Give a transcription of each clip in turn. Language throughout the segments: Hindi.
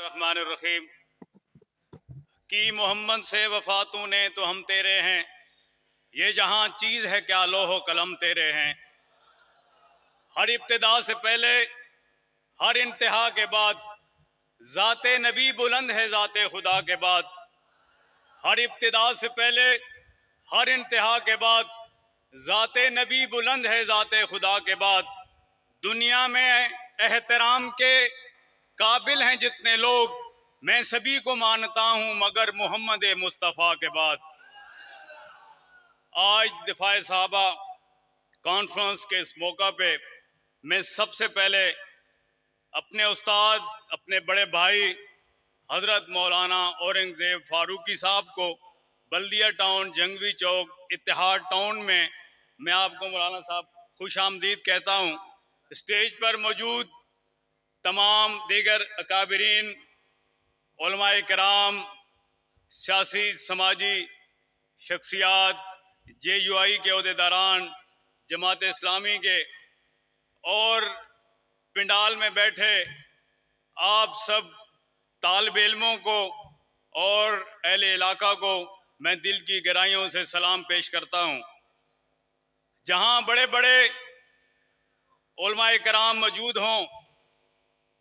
बिस्मिल्लाहिर्रहमानिर्रहीम। की मोहम्मद से वफा तूने तो हम तेरे हैं, ये जहां चीज है क्या लोहो कलम तेरे हैं। हर इब्तिदा से पहले हर इंतहा के बाद जाते नबी बुलंद है जाते खुदा के बाद। हर इब्तिदा से पहले हर इंतहा के बाद जाते नबी बुलंद है जाते खुदा के बाद। दुनिया में एहतराम के काबिल हैं जितने लोग, मैं सभी को मानता हूं मगर मोहम्मद मुस्तफ़ा के बाद। आज दिफा सहाबा कॉन्फ्रेंस के इस मौका पे मैं सबसे पहले अपने उस्ताद, अपने बड़े भाई हजरत मौलाना औरंगजेब फारूकी साहब को बल्दिया टाउन, जंगवी चौक, इत्तेहाद टाउन में मैं आपको मौलाना साहब खुश आमदीद कहता हूँ। स्टेज पर मौजूद तमाम दीगर अकाबरीन, उलमाए कराम, सियासी समाजी शख्सियात, JUI के अहदेदारान, जमात इस्लामी के और पिंडाल में बैठे आप सब तालिब इल्मों को और अहले इलाका को मैं दिल की गहराइयों से सलाम पेश करता हूँ। जहाँ बड़े बड़े उलमाए कराम मौजूद हों,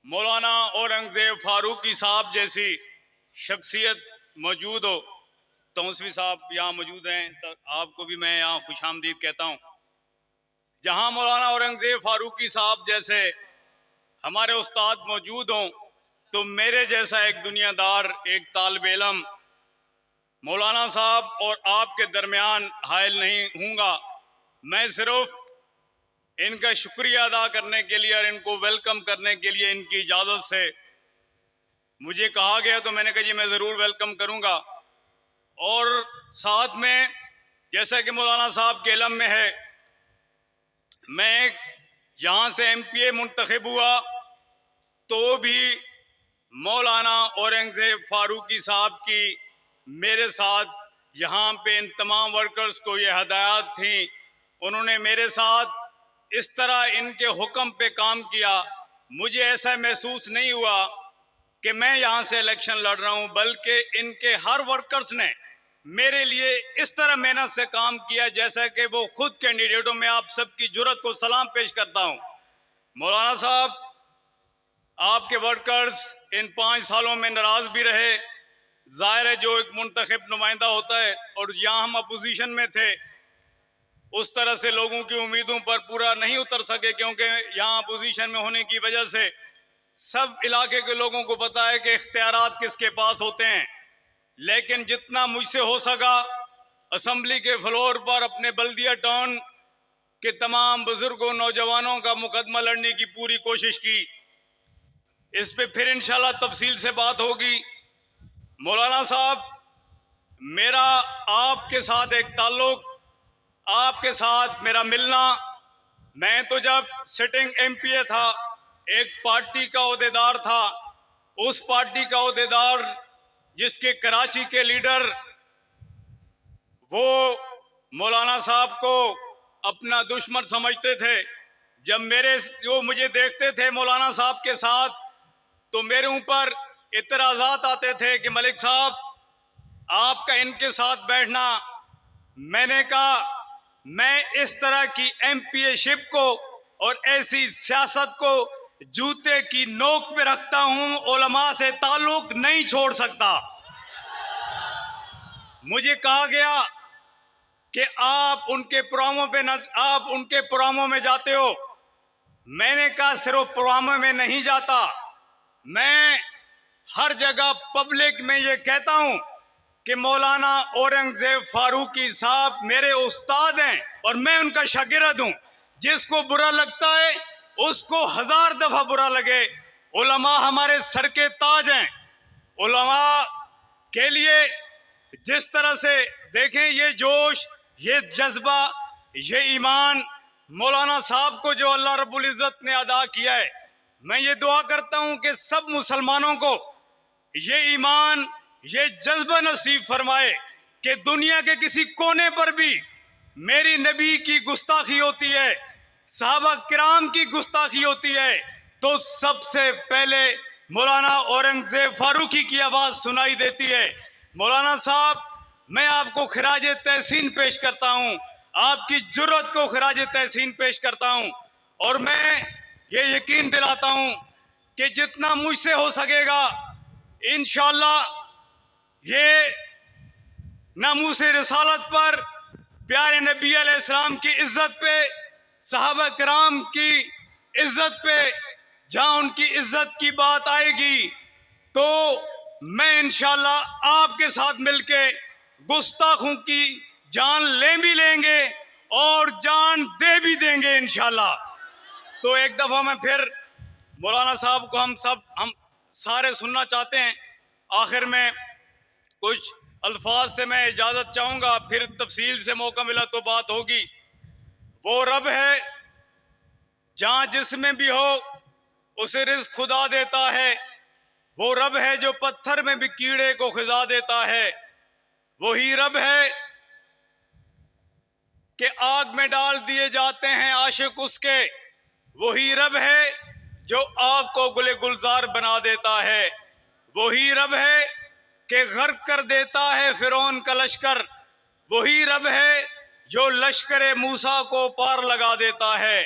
मौलाना औरंगजेब फारूकी साहब जैसी शख्सियत मौजूद हो, तौसीफी साहब यहाँ मौजूद हैं, सर आपको भी मैं यहाँ खुश आमदीद कहता हूँ। जहाँ मौलाना औरंगजेब फारूकी साहब जैसे हमारे उस्ताद मौजूद हों, तो मेरे जैसा एक दुनियादार, एक तालिब इल्म मौलाना साहब और आपके दरमियान हायल नहीं हूँगा। मैं सिर्फ इनका शुक्रिया अदा करने के लिए और इनको वेलकम करने के लिए इनकी इजाज़त से मुझे कहा गया तो मैंने कहा जी मैं ज़रूर वेलकम करूँगा। और साथ में जैसा कि मौलाना साहब के इल्म में है, मैं यहाँ से MPA मुंतखब हुआ तो भी मौलाना औरंगजेब फारूकी साहब की मेरे साथ यहाँ पे इन तमाम वर्कर्स को ये हदायत थी। उन्होंने मेरे साथ इस तरह इनके हुक्म पे काम किया। मुझे ऐसा महसूस नहीं हुआ कि मैं यहाँ से इलेक्शन लड़ रहा हूँ, बल्कि इनके हर वर्कर्स ने मेरे लिए इस तरह मेहनत से काम किया जैसा कि वो खुद कैंडिडेटों में आप सबकी जुर्रत को सलाम पेश करता हूँ। मौलाना साहब, आपके वर्कर्स इन 5 सालों में नाराज भी रहे, जाहिर है जो एक मुंतखब नुमाइंदा होता है, और यहाँ हम अपोजिशन में थे, उस तरह से लोगों की उम्मीदों पर पूरा नहीं उतर सके, क्योंकि यहाँ अपोजिशन में होने की वजह से सब इलाके के लोगों को पता है कि इख्तियारात किसके पास होते हैं। लेकिन जितना मुझसे हो सका असम्बली के फ्लोर पर अपने बल्दिया टाउन के तमाम बुजुर्गों, नौजवानों का मुकदमा लड़ने की पूरी कोशिश की। इस पे फिर इंशाल्लाह तफसील से बात होगी। मौलाना साहब, मेरा आपके साथ एक ताल्लुक, आपके साथ मेरा मिलना, मैं तो जब सिटिंग MPA था, एक पार्टी का ओहदेदार था, उस पार्टी का ओहदेदार जिसके कराची के लीडर वो मौलाना साहब को अपना दुश्मन समझते थे। जब जो मुझे देखते थे मौलाना साहब के साथ, तो मेरे ऊपर इतराज़ात आते थे कि मलिक साहब आपका इनके साथ बैठना। मैंने कहा मैं इस तरह की MPA शिप को और ऐसी सियासत को जूते की नोक पे रखता हूं, उलमा से ताल्लुक नहीं छोड़ सकता। मुझे कहा गया कि आप उनके प्रोग्रामों में जाते हो। मैंने कहा सिर्फ प्रोग्रामों में नहीं जाता, मैं हर जगह पब्लिक में ये कहता हूं कि मौलाना औरंगजेब फारूकी साहब मेरे उस्ताद हैं और मैं उनका शागिर्द हूं। जिसको बुरा लगता है उसको 1000 दफा बुरा लगे। उलमा हमारे सर के ताज हैं। उलमा के लिए जिस तरह से देखें, ये जोश, ये जज्बा, ये ईमान मौलाना साहब को जो अल्लाह रब्बुल इज़्ज़त ने अदा किया है, मैं ये दुआ करता हूं कि सब मुसलमानों को ये ईमान, ये जज्बा नसीब फरमाए कि दुनिया के किसी कोने पर भी मेरी नबी की गुस्ताखी होती है, सहाबा किराम की गुस्ताखी होती है, तो सबसे पहले मौलाना औरंगजेब फारूकी की आवाज़ सुनाई देती है। मौलाना साहब, मैं आपको खिराज तहसीन पेश करता हूँ, आपकी जुर्रत को खिराज तहसीन पेश करता हूँ, और मैं ये यकीन दिलाता हूँ कि जितना मुझसे हो सकेगा इंशाअल्लाह ये नामूसे रिसालत पर, प्यारे नबी अलैहिस्सलाम की इज्जत पे, सहाबा किराम की इज्जत पे, जहां उनकी इज्जत की बात आएगी तो मैं इंशाअल्लाह आपके साथ मिलके गुस्ताखों की जान ले भी लेंगे और जान दे भी देंगे इंशाअल्लाह। तो एक दफा मैं फिर मौलाना साहब को हम सारे सुनना चाहते हैं। आखिर में कुछ अल्फाज से मैं इजाजत चाहूंगा, फिर तफसील से मौका मिला तो बात होगी। वो रब है जहां जिसमें भी हो उसे रिज़्क़ खुदा देता है। वो रब है जो पत्थर में भी कीड़े को खिजा देता है। वही रब है कि आग में डाल दिए जाते हैं आशिक उसके। वही रब है जो आग को गुले गुलजार बना देता है। वही रब है कि गर्क कर देता है फिरौन का लश्कर। वही रब है जो लश्कर मूसा को पार लगा देता है।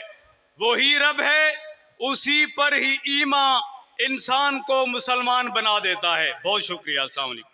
वही रब है, उसी पर ही ईमान इंसान को मुसलमान बना देता है। बहुत शुक्रिया। अस्सलाम वालेकुम।